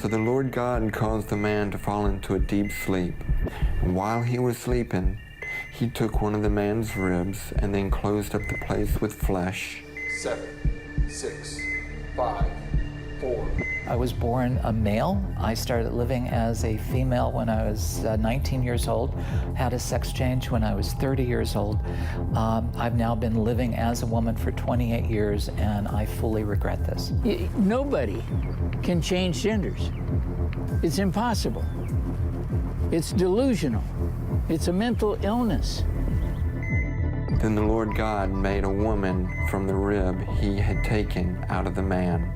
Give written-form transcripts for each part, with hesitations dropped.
So the Lord God caused the man to fall into a deep sleep. And while he was sleeping, he took one of the man's ribs and then closed up the place with flesh. 7, 6, 5, 4. I was born a male. I started living as a female when I was 19 years old, had a sex change when I was 30 years old. I've now been living as a woman for 28 years, and I fully regret this. Nobody can change genders. It's impossible. It's delusional. It's a mental illness. Then the Lord God made a woman from the rib he had taken out of the man,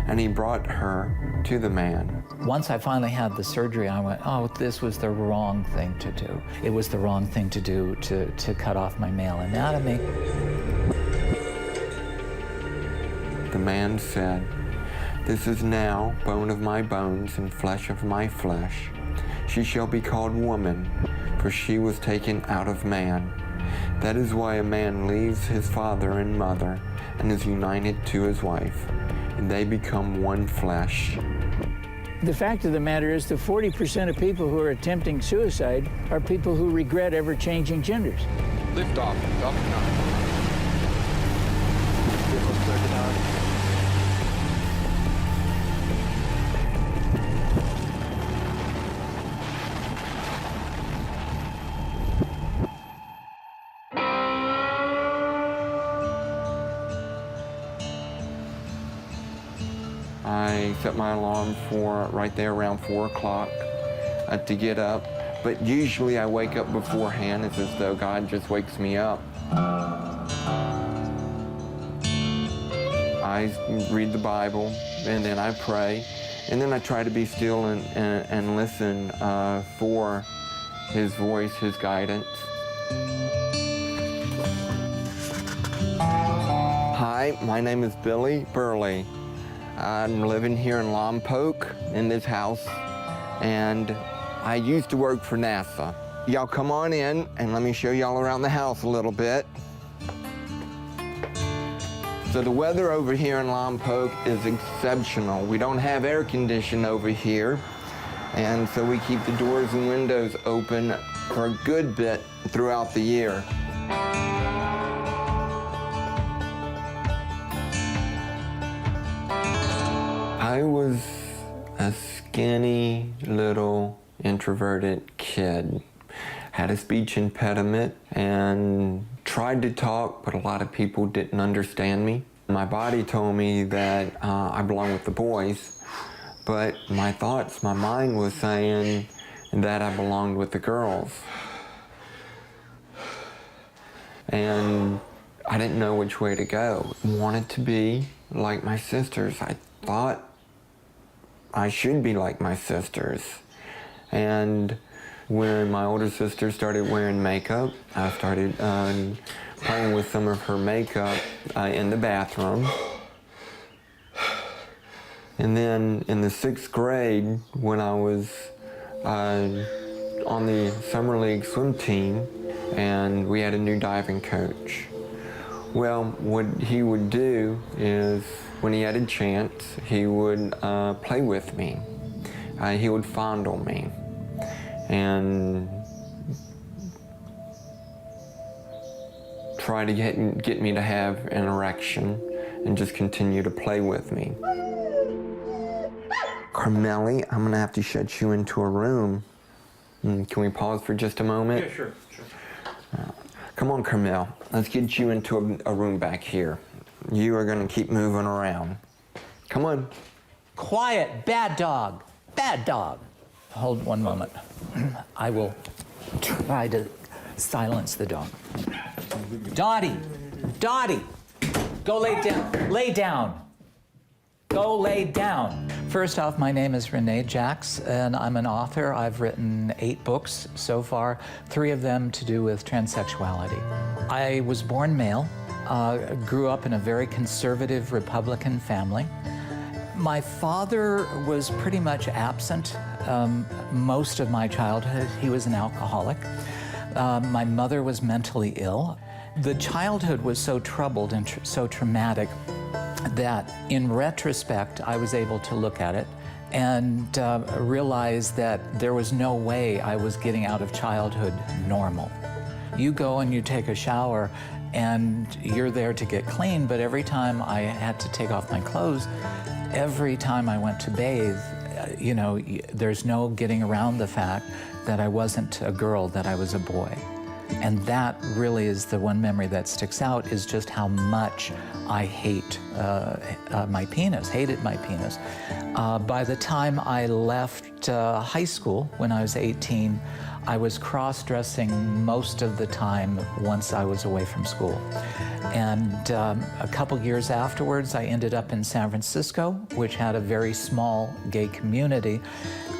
and he brought her to the man. Once I finally had the surgery, I went, oh, this was the wrong thing to do. It was the wrong thing to do to cut off my male anatomy. The man said, "This is now bone of my bones and flesh of my flesh. She shall be called woman, for she was taken out of man. That is why a man leaves his father and mother and is united to his wife, and they become one flesh." The fact of the matter is that 40% of people who are attempting suicide are people who regret ever changing genders. Lift off, Falcon 9. Vehicle clear to 9. I set my alarm for right there around 4 o'clock to get up, but usually I wake up beforehand. It's as though God just wakes me up. I read the Bible, and then I pray, and then I try to be still and listen for His voice, His guidance. Hi, my name is Billy Burley. I'm living here in Lompoc in this house, and I used to work for NASA. Y'all come on in and let me show y'all around the house a little bit. So the weather over here in Lompoc is exceptional. We don't have air conditioning over here, and so we keep the doors and windows open for a good bit throughout the year. I was a skinny, little, introverted kid. Had a speech impediment and tried to talk, but a lot of people didn't understand me. My body told me that I belong with the boys, but my thoughts, my mind was saying that I belonged with the girls. And I didn't know which way to go. I wanted to be like my sisters. I thought I should be like my sisters. And when my older sister started wearing makeup, I started playing with some of her makeup in the bathroom. And then in the 6th grade, when I was on the Summer League swim team, and we had a new diving coach. Well, what he would do is, when he had a chance, he would play with me. He would fondle me and try to get me to have an erection and just continue to play with me. Carmelli, I'm gonna have to shut you into a room. Can we pause for just a moment? Yeah, sure. Come on, Carmel, let's get you into a room back here. You are gonna keep moving around. Come on. Quiet, bad dog, bad dog. Hold one moment. I will try to silence the dog. Dottie, Dottie, go lay down, lay down. Go lay down. First off, my name is Renee Jacks, and I'm an author. I've written 8 books so far, 3 of them to do with transsexuality. I was born male, grew up in a very conservative Republican family. My father was pretty much absent most of my childhood. He was an alcoholic. My mother was mentally ill. The childhood was so troubled and so traumatic that in retrospect, I was able to look at it and realized that there was no way I was getting out of childhood normal. You go and you take a shower and you're there to get clean, but every time I had to take off my clothes, every time I went to bathe, you know, there's no getting around the fact that I wasn't a girl, that I was a boy. And that really is the one memory that sticks out, is just how much I hate my penis, hated my penis. By the time I left high school, when I was 18, I was cross-dressing most of the time once I was away from school. And a couple years afterwards, I ended up in San Francisco, which had a very small gay community.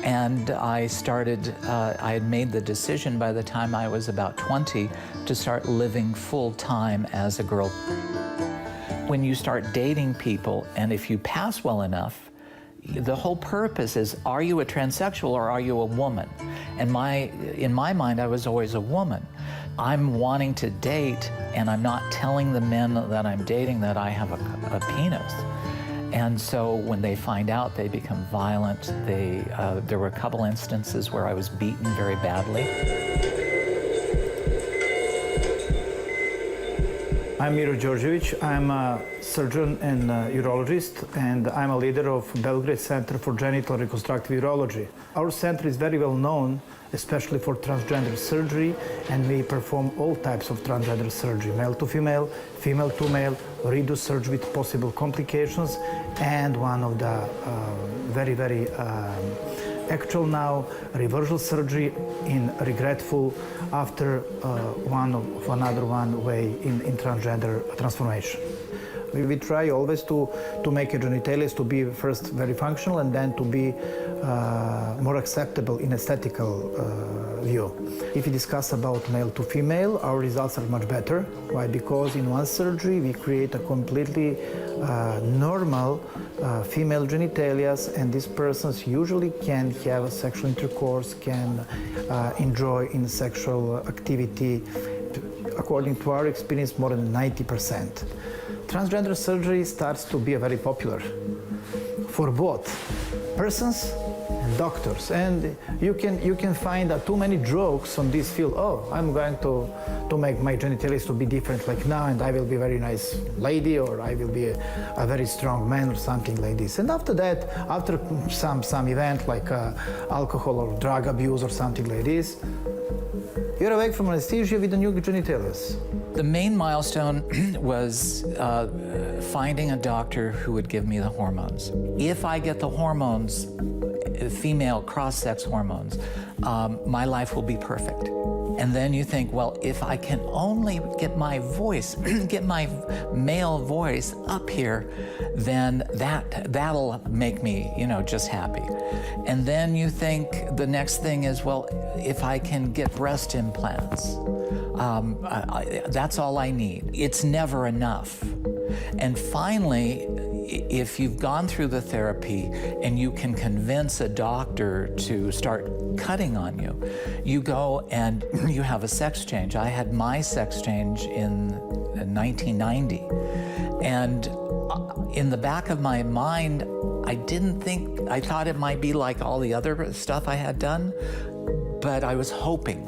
And I had made the decision by the time I was about 20 to start living full-time as a girl. When you start dating people, and if you pass well enough, the whole purpose is, are you a transsexual or are you a woman? And in my mind, I was always a woman. I'm wanting to date, and I'm not telling the men that I'm dating that I have a penis. And so when they find out, they become violent. There were a couple instances where I was beaten very badly. I'm Miro Đorđević. I'm a surgeon and urologist, and I'm a leader of Belgrade Center for Genital Reconstructive Urology. Our center is very well known, especially for transgender surgery, and we perform all types of transgender surgery, male to female to male, redo surgery with possible complications, and one of the very actual now reversal surgery in regretful after another way in transgender transformation. We try always to make a genitalia to be first very functional and then to be more acceptable in aesthetical view. If we discuss about male to female, our results are much better. Why? Because in one surgery we create a completely normal female genitalia, and these persons usually can have a sexual intercourse, can enjoy in sexual activity, according to our experience, more than 90%. Transgender surgery starts to be very popular for both persons and doctors, and you can find too many jokes on this field. Oh, I'm going to make my genitalia to be different like now, and I will be a very nice lady, or I will be a very strong man, or something like this. And after that, after some event like alcohol or drug abuse or something like this, you're awake from anesthesia with the new genitalia. The main milestone was finding a doctor who would give me the hormones. If I get the hormones, female cross-sex hormones, my life will be perfect. And then you think, well, if I can only get my voice, get my male voice up here, then that'll make me, just happy. And then you think the next thing is, well, if I can get breast implants, that's all I need. It's never enough. And finally, if you've gone through the therapy and you can convince a doctor to start cutting on you, you go and you have a sex change. I had my sex change in 1990. And in the back of my mind, I thought it might be like all the other stuff I had done, but I was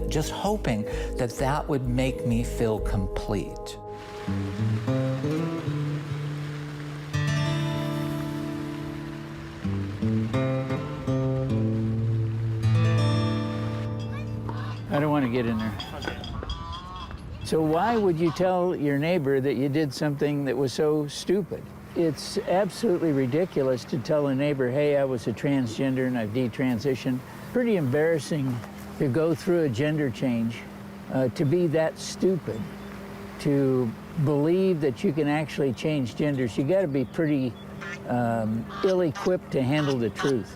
just hoping that would make me feel complete. I don't want to get in there. So why would you tell your neighbor that you did something that was so stupid? It's absolutely ridiculous to tell a neighbor, hey, I was a transgender and I've detransitioned. Pretty embarrassing to go through a gender change, to be that stupid, to believe that you can actually change genders. You got to be pretty ill-equipped to handle the truth.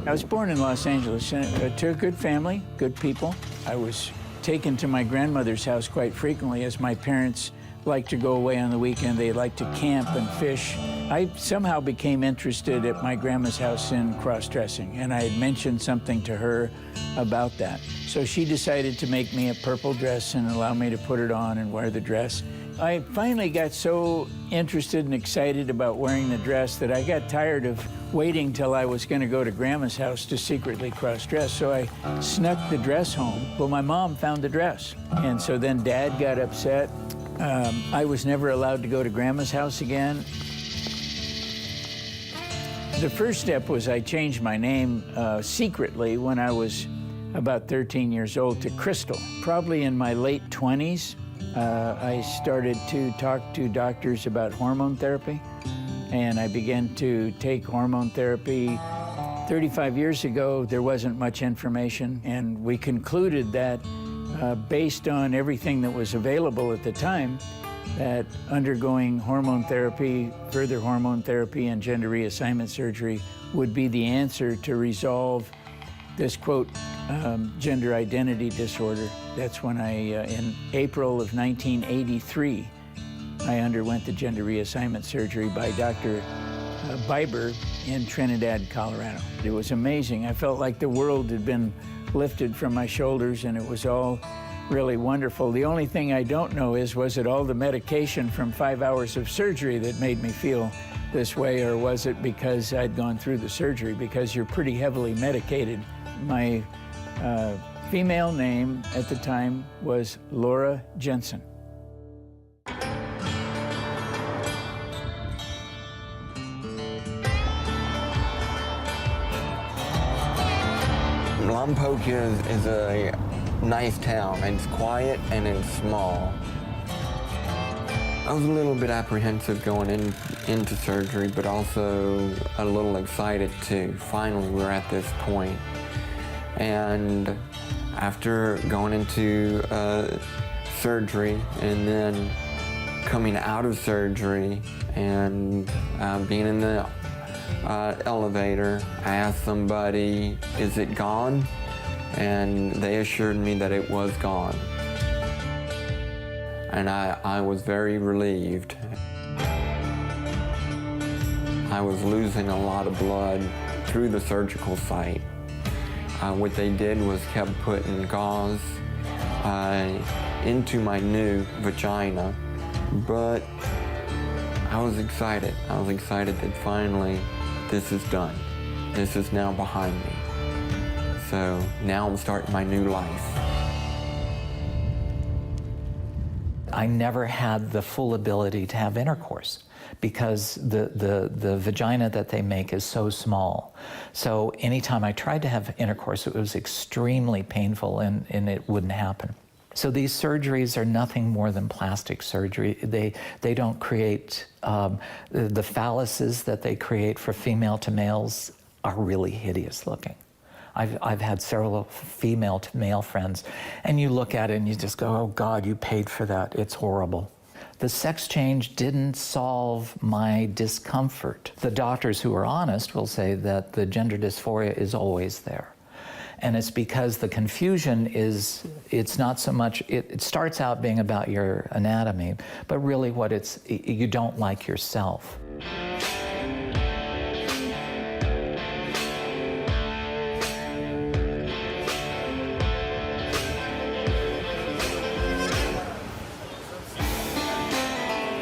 I was born in Los Angeles to a good family, good people. I was taken to my grandmother's house quite frequently, as my parents liked to go away on the weekend. They liked to camp and fish. I somehow became interested at my grandma's house in cross-dressing, and I had mentioned something to her about that. So she decided to make me a purple dress and allow me to put it on and wear the dress. I finally got so interested and excited about wearing the dress that I got tired of waiting till I was going to go to Grandma's house to secretly cross-dress. So I snuck the dress home. Well, my mom found the dress. And so then Dad got upset. I was never allowed to go to Grandma's house again. The first step was I changed my name secretly when I was about 13 years old to Crystal. Probably in my late 20s, I started to talk to doctors about hormone therapy, and I began to take hormone therapy. 35 years ago, there wasn't much information, and we concluded that based on everything that was available at the time, that undergoing hormone therapy, further hormone therapy, and gender reassignment surgery would be the answer to resolve this, quote, gender identity disorder. That's when in April of 1983, I underwent the gender reassignment surgery by Dr. Biber in Trinidad, Colorado. It was amazing. I felt like the world had been lifted from my shoulders, and it was all really wonderful. The only thing I don't know is, was it all the medication from 5 hours of surgery that made me feel this way, or was it because I'd gone through the surgery? Because you're pretty heavily medicated. My female name at the time was Laura Jensen. Lompoc is a nice town. It's quiet and it's small. I was a little bit apprehensive going into surgery, but also a little excited too. Finally, we're at this point. And after going into surgery and then coming out of surgery and being in the elevator, I asked somebody, "Is it gone?" And they assured me that it was gone. And I was very relieved. I was losing a lot of blood through the surgical site. What they did was kept putting gauze into my new vagina, but I was excited. I was excited that finally this is done. This is now behind me. So now I'm starting my new life. I never had the full ability to have intercourse because the vagina that they make is so small. So anytime I tried to have intercourse, it was extremely painful and it wouldn't happen. So these surgeries are nothing more than plastic surgery. They don't create, the phalluses that they create for female to males are really hideous looking. I've had several female to male friends, and you look at it and you just go, oh God, you paid for that, it's horrible. The sex change didn't solve my discomfort. The doctors who are honest will say that the gender dysphoria is always there. And it's because the confusion is, it's not so much, it starts out being about your anatomy, but really what it's, you don't like yourself.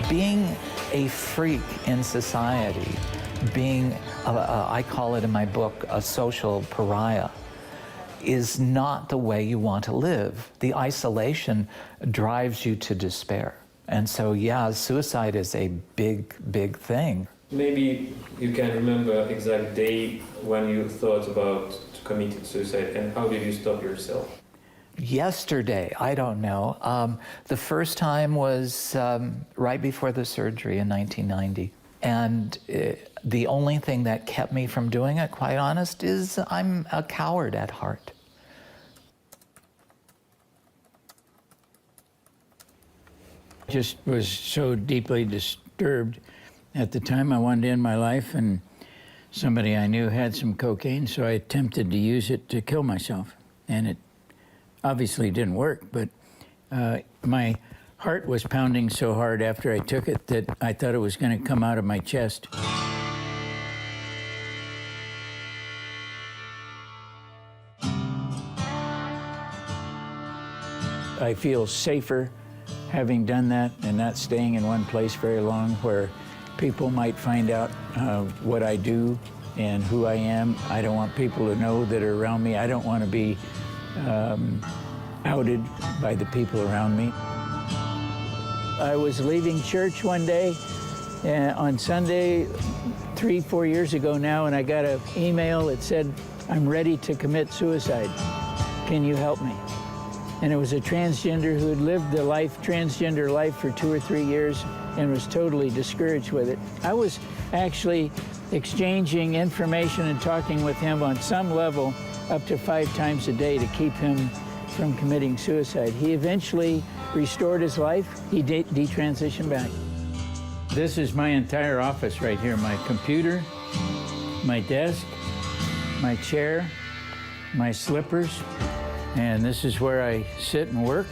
Being a freak in society, being, I call it in my book, a social pariah, is not the way you want to live. The isolation drives you to despair. And so, yeah, suicide is a big, big thing. Maybe you can remember exact day when you thought about committing suicide, and how did you stop yourself? Yesterday, I don't know. The first time was right before the surgery in 1990. And the only thing that kept me from doing it, quite honest, is I'm a coward at heart. Just was so deeply disturbed. At the time, I wanted to end my life, and somebody I knew had some cocaine, so I attempted to use it to kill myself. And it obviously didn't work, but my heart was pounding so hard after I took it that I thought it was going to come out of my chest. I feel safer having done that and not staying in one place very long where people might find out what I do and who I am. I don't want people to know that are around me. I don't want to be outed by the people around me. I was leaving church one day on Sunday, 3-4 years ago now, and I got an email that said, "I'm ready to commit suicide. Can you help me?" And it was a transgender who had lived the transgender life for 2 or 3 years and was totally discouraged with it. I was actually exchanging information and talking with him on some level up to 5 times a day to keep him from committing suicide. He eventually restored his life. He detransitioned back. This is my entire office right here. My computer, my desk, my chair, my slippers, and this is where I sit and work.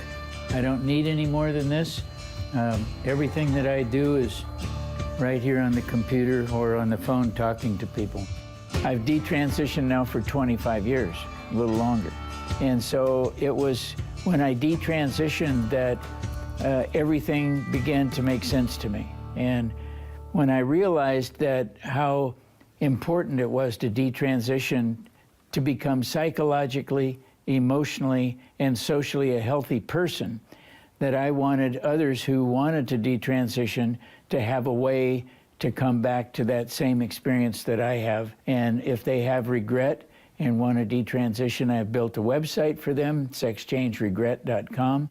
I don't need any more than this. Everything that I do is right here on the computer or on the phone talking to people. I've detransitioned now for 25 years, a little longer. And so it was when I detransitioned that everything began to make sense to me. And when I realized that how important it was to detransition to become psychologically, emotionally, and socially a healthy person, that I wanted others who wanted to detransition to have a way to come back to that same experience that I have. And if they have regret and want to detransition, I've built a website for them, sexchangeregret.com.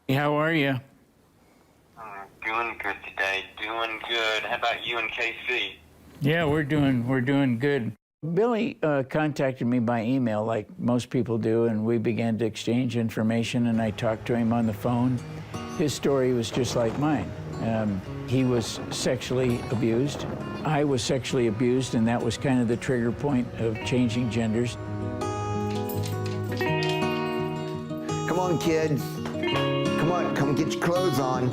How are you? Doing good today, doing good. How about you and KC? Yeah, we're doing good. Billy contacted me by email like most people do, and we began to exchange information, and I talked to him on the phone. His story was just like mine. He was sexually abused. I was sexually abused, and that was kind of the trigger point of changing genders. Come on, kids. Come on, come get your clothes on.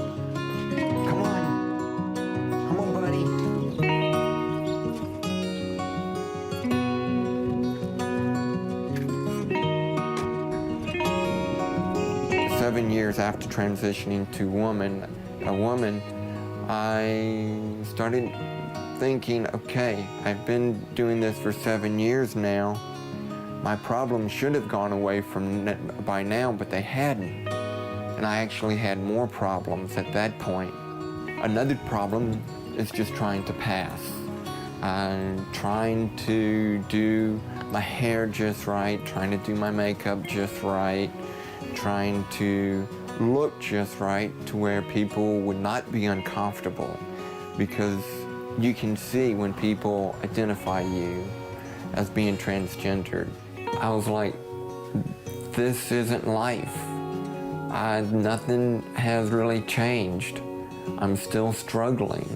Come on. Come on, buddy. 7 years after transitioning to a woman, I started thinking, okay, I've been doing this for 7 years now. My problems should have gone away by now, but they hadn't. And I actually had more problems at that point. Another problem is just trying to pass. I'm trying to do my hair just right, trying to do my makeup just right, trying to look just right to where people would not be uncomfortable, because you can see when people identify you as being transgendered. I was like, this isn't life. Nothing has really changed. I'm still struggling.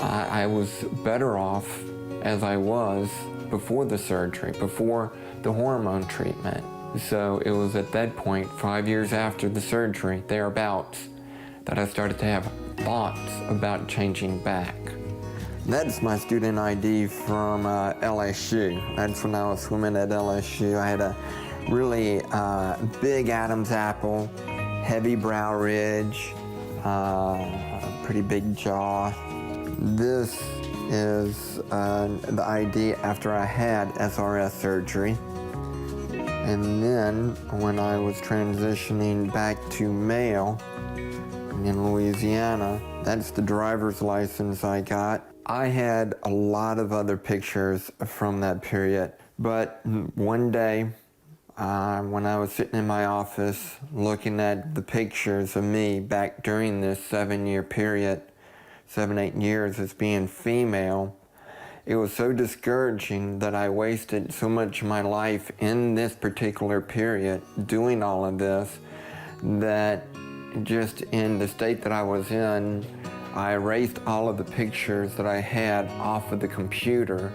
I was better off as I was before the surgery, before the hormone treatment. So it was at that point, 5 years after the surgery, thereabouts, that I started to have thoughts about changing back. That's my student ID from LSU. That's when I was swimming at LSU. I had a really big Adam's apple, heavy brow ridge, pretty big jaw. This is the ID after I had SRS surgery. And then when I was transitioning back to male in Louisiana, that's the driver's license I got. I had a lot of other pictures from that period, but one day when I was sitting in my office looking at the pictures of me back during this 7-year period, 7-8 years as being female, it was so discouraging that I wasted so much of my life in this particular period doing all of this, that just in the state that I was in, I erased all of the pictures that I had off of the computer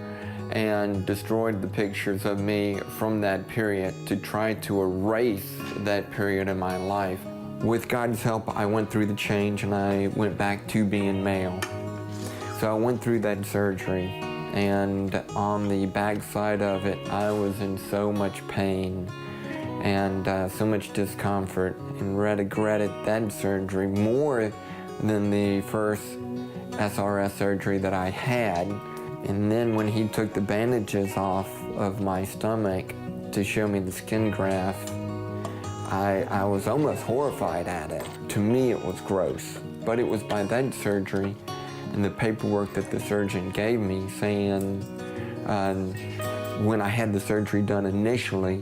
and destroyed the pictures of me from that period to try to erase that period in my life. With God's help, I went through the change and I went back to being male. So I went through that surgery, and on the back side of it, I was in so much pain. and so much discomfort, and regretted that surgery more than the first SRS surgery that I had. And then when he took the bandages off of my stomach to show me the skin graft, I was almost horrified at it. To me, it was gross. But it was by that surgery and the paperwork that the surgeon gave me saying, when I had the surgery done initially,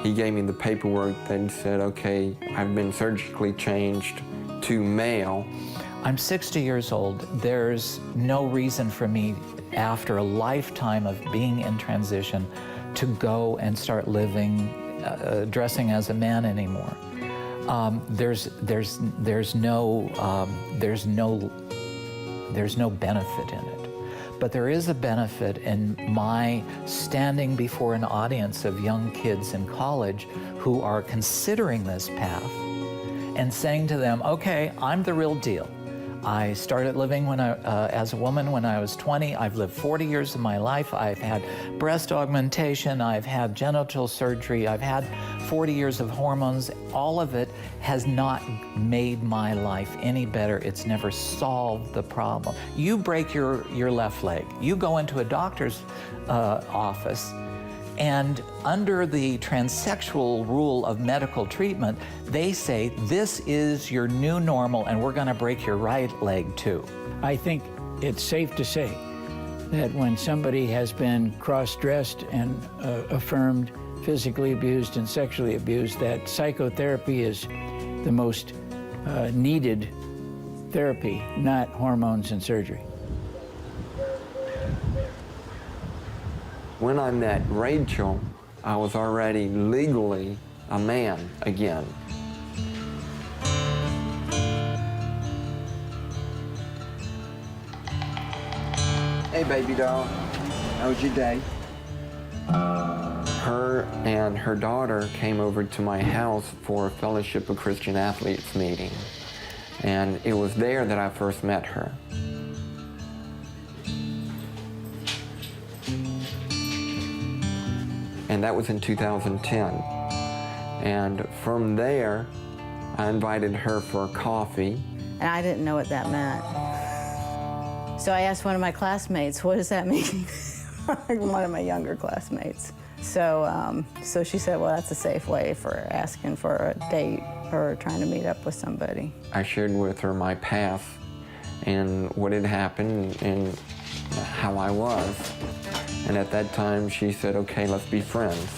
he gave me the paperwork that said, okay, I've been surgically changed to male. I'm 60 years old. There's no reason for me, after a lifetime of being in transition, to go and start living, dressing as a man anymore. There's no benefit in it. But there is a benefit in my standing before an audience of young kids in college who are considering this path and saying to them, okay, I'm the real deal. I started living as a woman when I was 20. I've lived 40 years of my life. I've had breast augmentation. I've had genital surgery. I've had 40 years of hormones. All of it has not made my life any better. It's never solved the problem. You break your left leg. You go into a doctor's office, and under the transsexual rule of medical treatment, they say, this is your new normal and we're gonna break your right leg too. I think it's safe to say that when somebody has been cross-dressed and affirmed physically abused and sexually abused, that psychotherapy is the most needed therapy, not hormones and surgery. When I met Rachel, I was already legally a man again. Hey, baby doll. How was your day? Her and her daughter came over to my house for a Fellowship of Christian Athletes meeting. And it was there that I first met her. And that was in 2010. And from there, I invited her for a coffee. And I didn't know what that meant. So I asked one of my classmates, what does that mean? One of my younger classmates. So she said, well, that's a safe way for asking for a date or trying to meet up with somebody. I shared with her my past and what had happened and how I was. And at that time, she said, okay, let's be friends.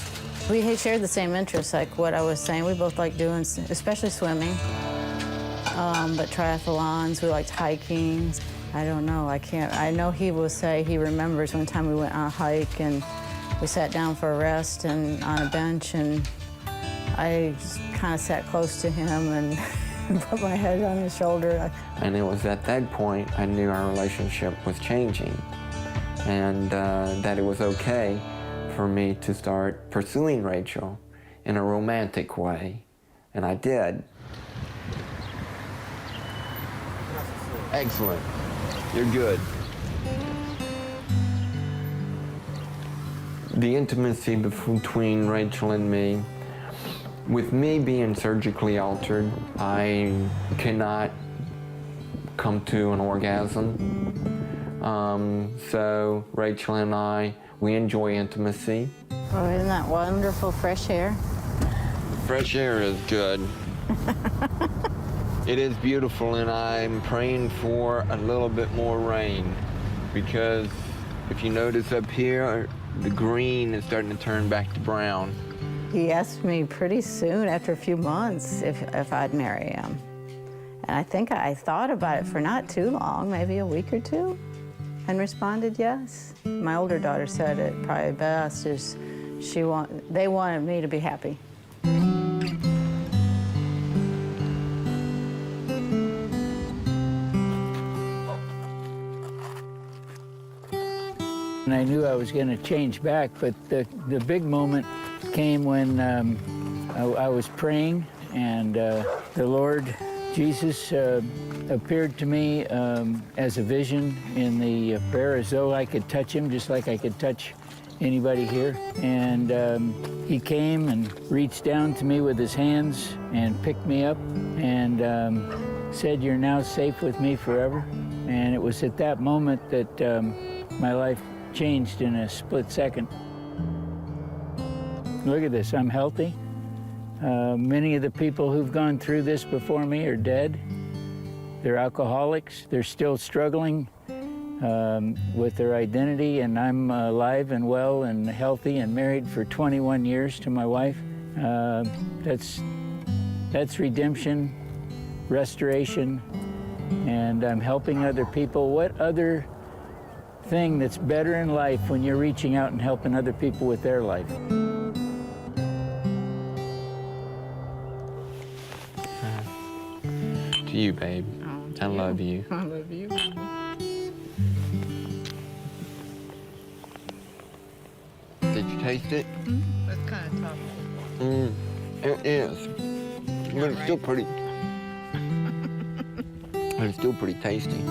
We had shared the same interests, like what I was saying. We both like doing, especially swimming, but triathlons, we liked hiking. I don't know, I know he will say he remembers one time we went on a hike and we sat down for a rest and on a bench, and I just kind of sat close to him and put my head on his shoulder. And it was at that point I knew our relationship was changing, and that it was okay for me to start pursuing Rachel in a romantic way, and I did. Excellent. You're good. The intimacy between Rachel and me, with me being surgically altered, I cannot come to an orgasm. So Rachel and I, we enjoy intimacy. Oh, isn't that wonderful, fresh air? Fresh air is good. It is beautiful, and I'm praying for a little bit more rain, because if you notice up here, the green is starting to turn back to brown. He asked me pretty soon, after a few months, if I'd marry him. And I think I thought about it for not too long, maybe a week or two, and responded yes. My older daughter said it probably best is they wanted me to be happy. And I knew I was going to change back, but the big moment came when I was praying, and the Lord Jesus appeared to me as a vision in the prayer, as though I could touch him, just like I could touch anybody here? And he came and reached down to me with his hands and picked me up and said, "You're now safe with me forever." And it was at that moment that my life changed in a split second. Look at this, I'm healthy. Many of the people who've gone through this before me are dead. They're alcoholics. They're still struggling with their identity, and I'm alive and well and healthy and married for 21 years to my wife. That's redemption, restoration, and I'm helping other people. What other thing that's better in life when you're reaching out and helping other people with their life? To you, babe. I love you. I love you. Did you taste it? That's kind of tough. It is. But it's still pretty. It's still pretty tasty.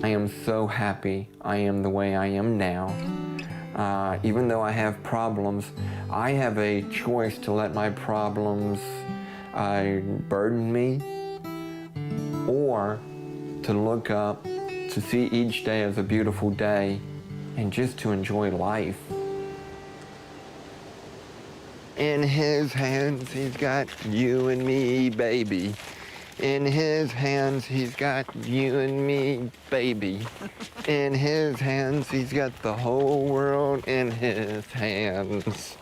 I am so happy I am the way I am now. Even though I have problems, I have a choice to let my problems burden me, or to look up, to see each day as a beautiful day, and just to enjoy life. In his hands, he's got you and me, baby. In his hands, he's got you and me, baby. In his hands, he's got the whole world in his hands.